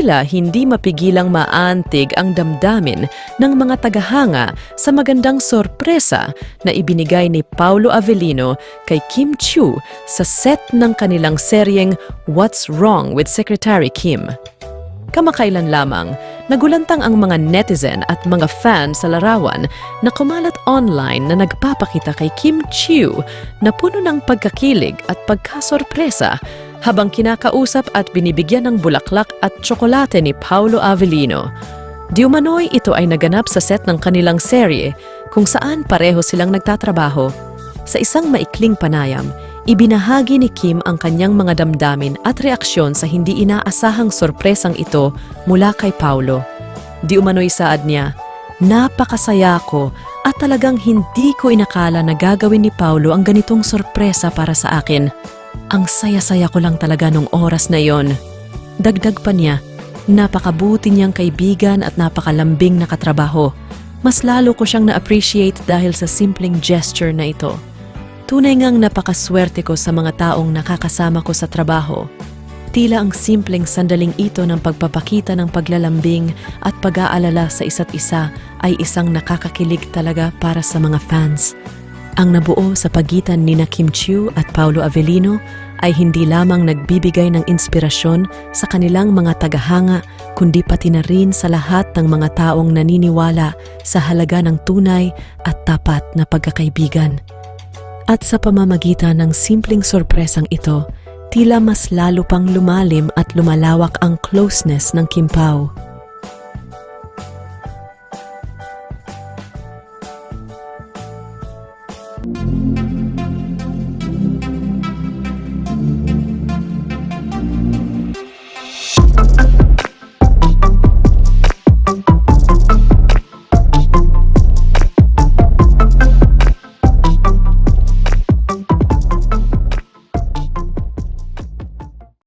tila hindi mapigilang maantig ang damdamin ng mga tagahanga sa magandang sorpresa na ibinigay ni Paolo Avellino kay Kim Chiu sa set ng kanilang seryeng What's Wrong with Secretary Kim. Kamakailan lamang, nagulantang ang mga netizen at mga fan sa larawan na kumalat online na nagpapakita kay Kim Chiu na puno ng pagkakilig at pagkasorpresa habang kinakausap at binibigyan ng bulaklak at tsokolate ni Paolo Avellino. Di umano'y ito ay naganap sa set ng kanilang serye kung saan pareho silang nagtatrabaho. Sa isang maikling panayam, ibinahagi ni Kim ang kanyang mga damdamin at reaksyon sa hindi inaasahang sorpresang ito mula kay Paolo. Di umano'y saad niya, "Napakasaya ko at talagang hindi ko inakala na gagawin ni Paolo ang ganitong sorpresa para sa akin. Ang saya-saya ko lang talaga nung oras na yon." Dagdag pa niya, napakabuti niyang kaibigan at napakalambing na katrabaho. Mas lalo ko siyang na-appreciate dahil sa simpleng gesture na ito. Tunay ngang napakaswerte ko sa mga taong nakakasama ko sa trabaho. Tila ang simpleng sandaling ito ng pagpapakita ng paglalambing at pag-aalala sa isa't isa ay isang nakakakilig talaga para sa mga fans. Ang nabuo sa pagitan ni Kim Chiu at Paolo Avellino ay hindi lamang nagbibigay ng inspirasyon sa kanilang mga tagahanga, kundi pati na rin sa lahat ng mga taong naniniwala sa halaga ng tunay at tapat na pagkakaibigan. At sa pamamagitan ng simpleng sorpresang ito, tila mas lalo pang lumalim at lumalawak ang closeness ng Kim Pao.